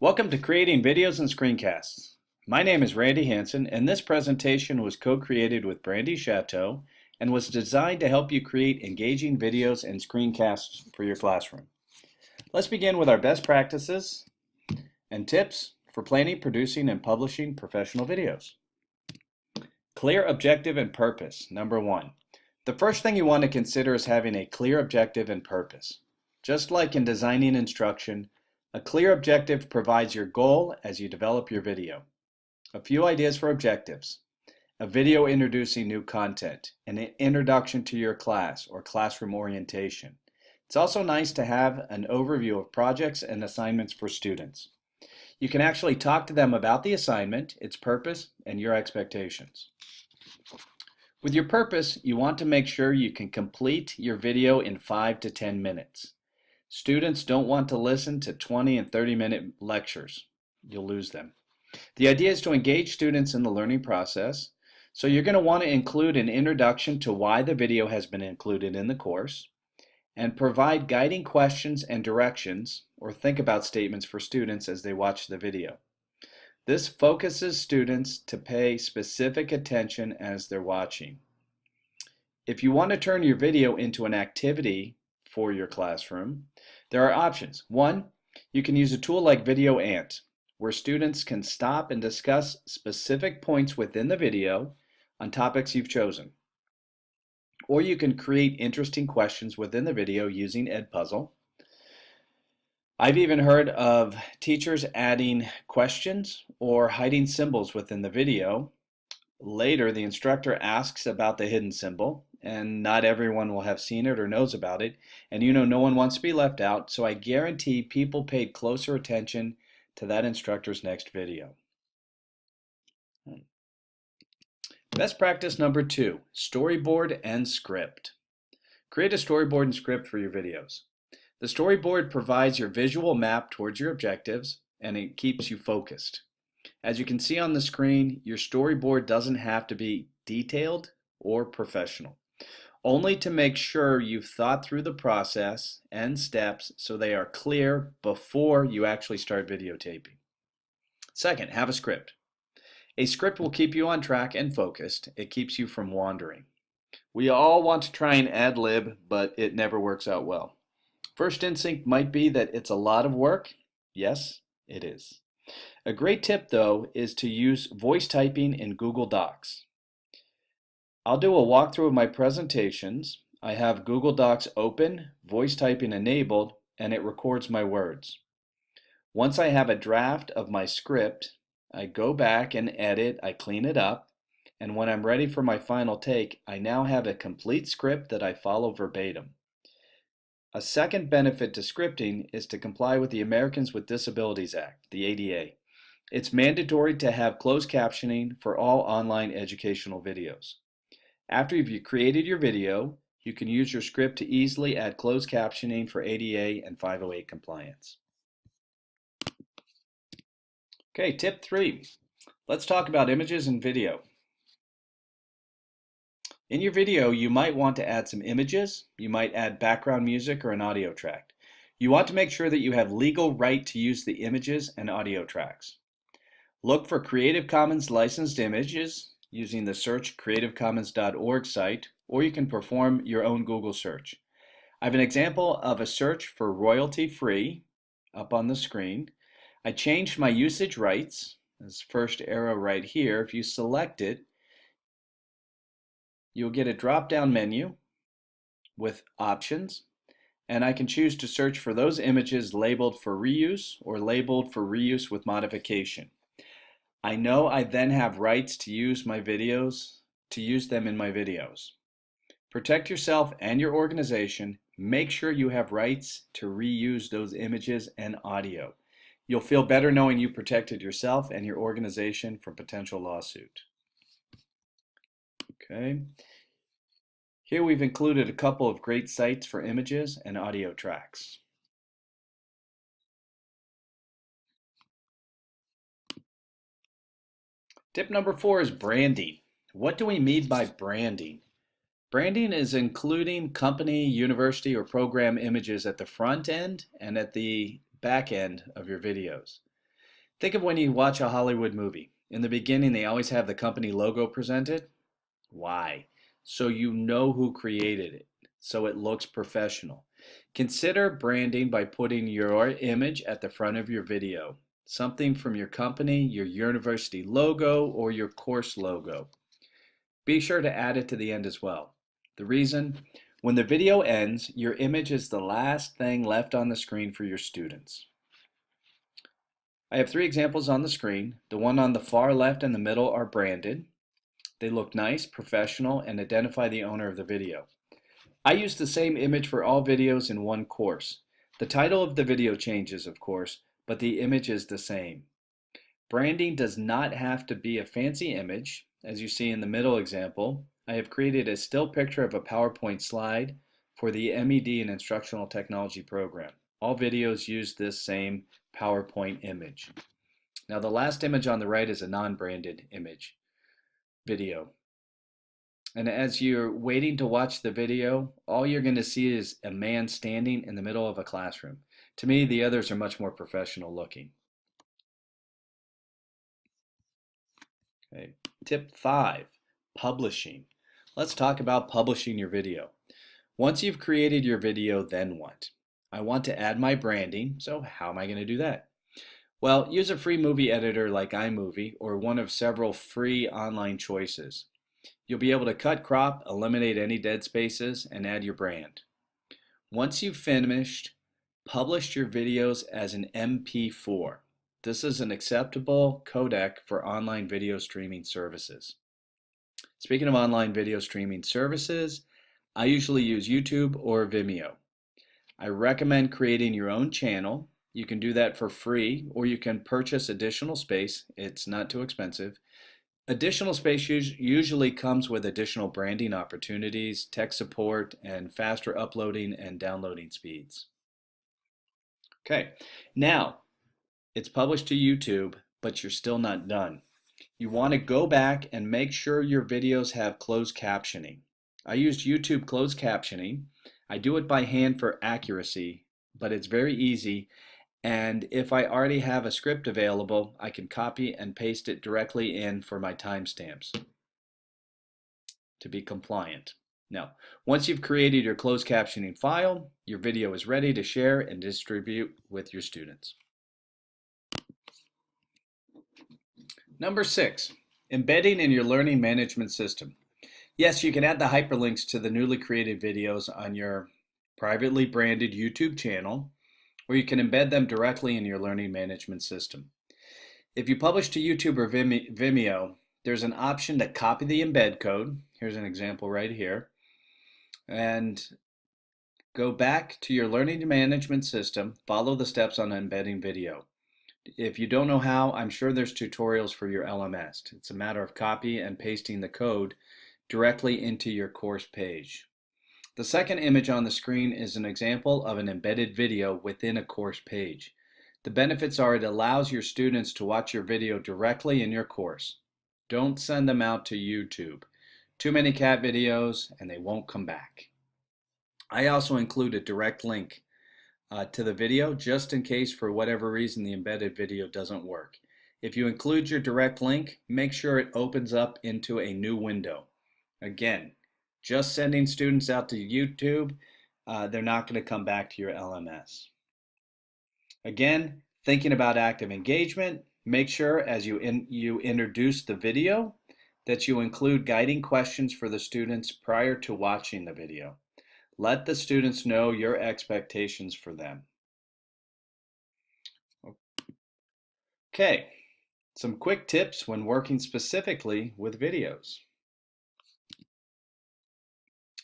Welcome to Creating Videos and Screencasts. My name is Randy Hanson, and this presentation was co-created with Brandy Chateau and was designed to help you create engaging videos and screencasts for your classroom. Let's begin with our best practices and tips for planning, producing, and publishing professional videos. Clear objective and purpose. Number one. The first thing you want to consider is having a clear objective and purpose. Just like in designing instruction, a clear objective provides your goal as you develop your video. A few ideas for objectives. A video introducing new content, an introduction to your class or classroom orientation. It's also nice to have an overview of projects and assignments for students. You can actually talk to them about the assignment, its purpose, and your expectations. With your purpose, you want to make sure you can complete your video in 5 to 10 minutes. Students don't want to listen to 20 and 30-minute lectures. You'll lose them. The idea is to engage students in the learning process, so you're going to want to include an introduction to why the video has been included in the course, and provide guiding questions and directions, or think about statements for students as they watch the video. This focuses students to pay specific attention as they're watching. If you want to turn your video into an activity for your classroom, there are options. One, you can use a tool like Video Ant, where students can stop and discuss specific points within the video on topics you've chosen. Or you can create interesting questions within the video using Edpuzzle. I've even heard of teachers adding questions or hiding symbols within the video. Later, the instructor asks about the hidden symbol, and not everyone will have seen it or knows about it, and you know no one wants to be left out, so I guarantee people paid closer attention to that instructor's next video. Best practice number 2, storyboard and script. Create a storyboard and script for your videos. The storyboard provides your visual map towards your objectives, and it keeps you focused. As you can see on the screen, your storyboard doesn't have to be detailed or professional, only to make sure you've thought through the process and steps so they are clear before you actually start videotaping. Second, have a script. A script will keep you on track and focused. It keeps you from wandering. We all want to try and ad-lib, but it never works out well. First instinct might be that it's a lot of work. Yes, it is. A great tip, though, is to use voice typing in Google Docs. I'll do a walkthrough of my presentations. I have Google Docs open, voice typing enabled, and it records my words. Once I have a draft of my script, I go back and edit, I clean it up, and when I'm ready for my final take, I now have a complete script that I follow verbatim. A second benefit to scripting is to comply with the Americans with Disabilities Act, the ADA. It's mandatory to have closed captioning for all online educational videos. After you've created your video, you can use your script to easily add closed captioning for ADA and 508 compliance. Okay, tip 3. Let's talk about images and video. In your video, you might want to add some images. You might add background music or an audio track. You want to make sure that you have legal right to use the images and audio tracks. Look for Creative Commons licensed images using the search creativecommons.org site, or you can perform your own Google search. I have an example of a search for royalty-free up on the screen. I changed my usage rights, this first arrow right here. If you select it, you'll get a drop-down menu with options, and I can choose to search for those images labeled for reuse or labeled for reuse with modification. I know I then have rights to use them in my videos. Protect yourself and your organization. Make sure you have rights to reuse those images and audio. You'll feel better knowing you protected yourself and your organization from potential lawsuit. Okay. Here we've included a couple of great sites for images and audio tracks. Tip number 4 is branding. What do we mean by branding? Branding is including company, university, or program images at the front end and at the back end of your videos. Think of when you watch a Hollywood movie. In the beginning, they always have the company logo presented. Why? So you know who created it, so it looks professional. Consider branding by putting your image at the front of your video. Something from your company, your university logo, or your course logo. Be sure to add it to the end as well. The reason? When the video ends, your image is the last thing left on the screen for your students. I have 3 examples on the screen. The one on the far left and the middle are branded. They look nice, professional, and identify the owner of the video. I use the same image for all videos in one course. The title of the video changes, of course, but the image is the same. Branding does not have to be a fancy image. As you see in the middle example, I have created a still picture of a PowerPoint slide for the MED and Instructional Technology program. All videos use this same PowerPoint image. Now the last image on the right is a non-branded image video. And as you're waiting to watch the video, all you're going to see is a man standing in the middle of a classroom. To me, the others are much more professional looking. Okay. Tip 5, publishing. Let's talk about publishing your video. Once you've created your video, then what? I want to add my branding, so how am I going to do that? Well, use a free movie editor like iMovie or one of several free online choices. You'll be able to cut, crop, eliminate any dead spaces, and add your brand. Once you've finished, publish your videos as an MP4. This is an acceptable codec for online video streaming services. Speaking of online video streaming services, I usually use YouTube or Vimeo. I recommend creating your own channel. You can do that for free, or you can purchase additional space. It's not too expensive. Additional space usually comes with additional branding opportunities, tech support, and faster uploading and downloading speeds. Okay, now it's published to YouTube, but you're still not done. You want to go back and make sure your videos have closed captioning. I used YouTube closed captioning. I do it by hand for accuracy, but it's very easy. And if I already have a script available, I can copy and paste it directly in for my timestamps to be compliant. Now, once you've created your closed captioning file, your video is ready to share and distribute with your students. Number 6, embedding in your learning management system. Yes, you can add the hyperlinks to the newly created videos on your privately branded YouTube channel, or you can embed them directly in your learning management system. If you publish to YouTube or Vimeo, there's an option to copy the embed code. Here's an example right here. And go back to your learning management system, follow the steps on embedding video. If you don't know how, I'm sure there's tutorials for your LMS. It's a matter of copy and pasting the code directly into your course page. The second image on the screen is an example of an embedded video within a course page. The benefits are it allows your students to watch your video directly in your course. Don't send them out to YouTube. Too many cat videos and they won't come back. I also include a direct link to the video just in case for whatever reason the embedded video doesn't work. If you include your direct link, make sure it opens up into a new window. Again, just sending students out to YouTube, they're not going to come back to your LMS. Again, thinking about active engagement, make sure as you introduce the video that you include guiding questions for the students prior to watching the video. Let the students know your expectations for them. Okay, some quick tips when working specifically with videos.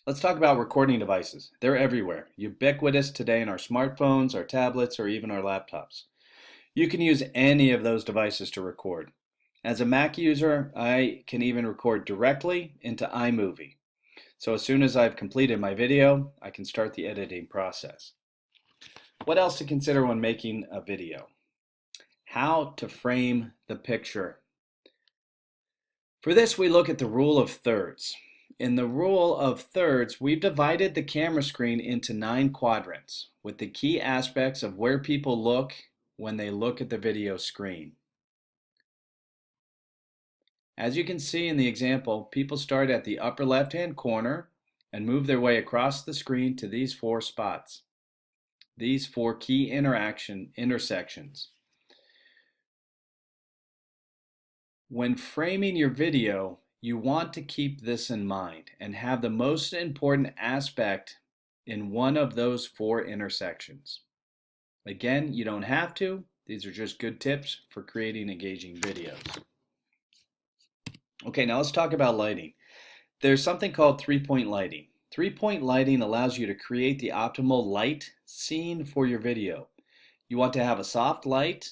Let's talk about recording devices. They're everywhere, ubiquitous today in our smartphones, our tablets, or even our laptops. You can use any of those devices to record. As a Mac user, I can even record directly into iMovie. So as soon as I've completed my video, I can start the editing process. What else to consider when making a video? How to frame the picture. For this, we look at the rule of thirds. In the rule of thirds, we've divided the camera screen into 9 quadrants with the key aspects of where people look when they look at the video screen. As you can see in the example, people start at the upper left-hand corner and move their way across the screen to these 4 spots, these 4 key intersections. When framing your video, you want to keep this in mind and have the most important aspect in one of those 4 intersections. Again, you don't have to. These are just good tips for creating engaging videos. Okay, now let's talk about lighting. There's something called 3-point lighting. 3-point lighting allows you to create the optimal light scene for your video. You want to have a soft light,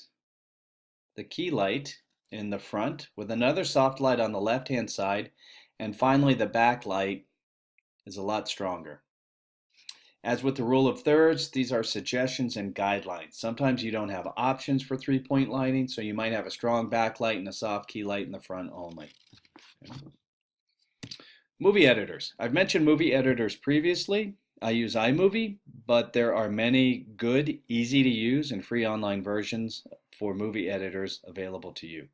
the key light, in the front with another soft light on the left-hand side, and finally the backlight is a lot stronger. As with the rule of thirds, these are suggestions and guidelines. Sometimes you don't have options for 3-point lighting, so you might have a strong backlight and a soft key light in the front only. Movie editors. I've mentioned movie editors previously. I use iMovie, but there are many good, easy to use, and free online versions for movie editors available to you.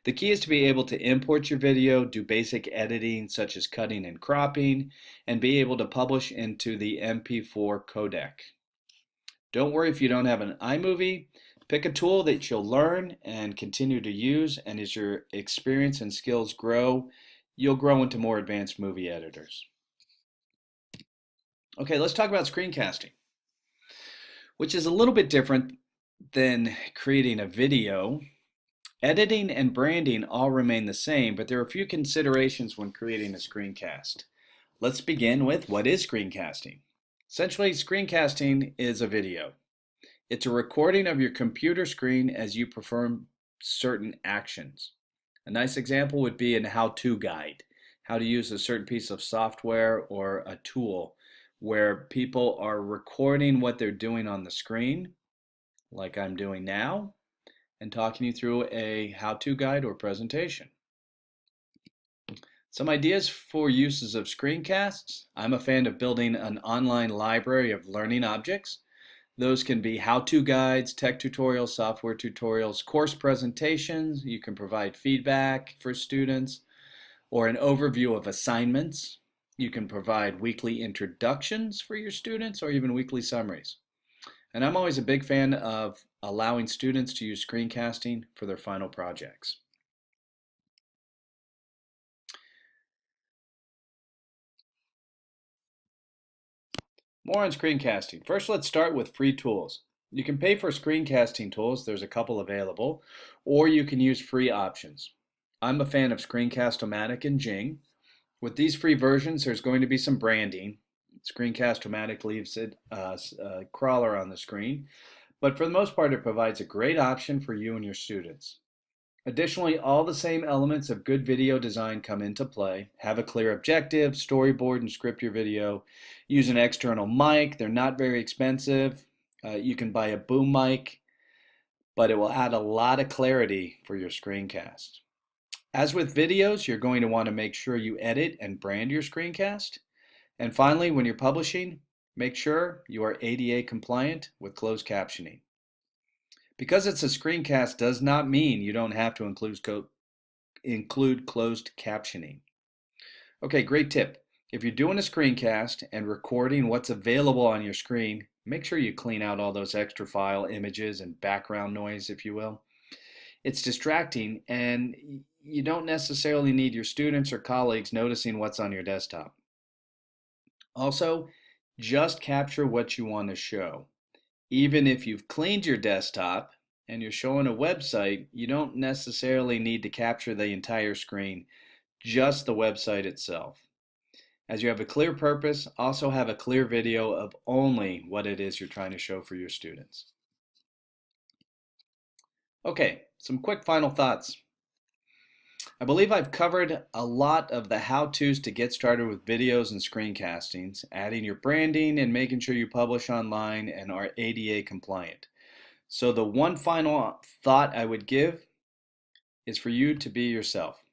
The key is to be able to import your video, do basic editing such as cutting and cropping, and be able to publish into the MP4 codec. Don't worry if you don't have an iMovie. Pick a tool that you'll learn and continue to use, and as your experience and skills grow, you'll grow into more advanced movie editors. Okay, let's talk about screencasting, which is a little bit different than creating a video. Editing and branding all remain the same, but there are a few considerations when creating a screencast. Let's begin with what is screencasting. Essentially, screencasting is a video. It's a recording of your computer screen as you perform certain actions. A nice example would be a how-to guide, how to use a certain piece of software or a tool where people are recording what they're doing on the screen, like I'm doing now, and talking you through a how-to guide or presentation. Some ideas for uses of screencasts. I'm a fan of building an online library of learning objects. Those can be how-to guides, tech tutorials, software tutorials, course presentations. You can provide feedback for students or an overview of assignments. You can provide weekly introductions for your students or even weekly summaries. And I'm always a big fan of allowing students to use screencasting for their final projects. More on screencasting. First, let's start with free tools. You can pay for screencasting tools, there's a couple available, or you can use free options. I'm a fan of Screencast-O-Matic and Jing. With these free versions, there's going to be some branding. Screencast-O-Matic leaves a crawler on the screen, but for the most part, it provides a great option for you and your students. Additionally, all the same elements of good video design come into play. Have a clear objective, storyboard and script your video. Use an external mic. They're not very expensive. You can buy a boom mic, but it will add a lot of clarity for your screencast. As with videos, you're going to want to make sure you edit and brand your screencast. And finally, when you're publishing, make sure you are ADA compliant with closed captioning. Because it's a screencast does not mean you don't have to include closed captioning. Okay, great tip. If you're doing a screencast and recording what's available on your screen, make sure you clean out all those extra file images and background noise, if you will. It's distracting and you don't necessarily need your students or colleagues noticing what's on your desktop. Also, just capture what you want to show. Even if you've cleaned your desktop and you're showing a website, you don't necessarily need to capture the entire screen, just the website itself. As you have a clear purpose, also have a clear video of only what it is you're trying to show for your students. Okay, some quick final thoughts. I believe I've covered a lot of the how-tos to get started with videos and screencastings, adding your branding and making sure you publish online and are ADA compliant. So the one final thought I would give is for you to be yourself.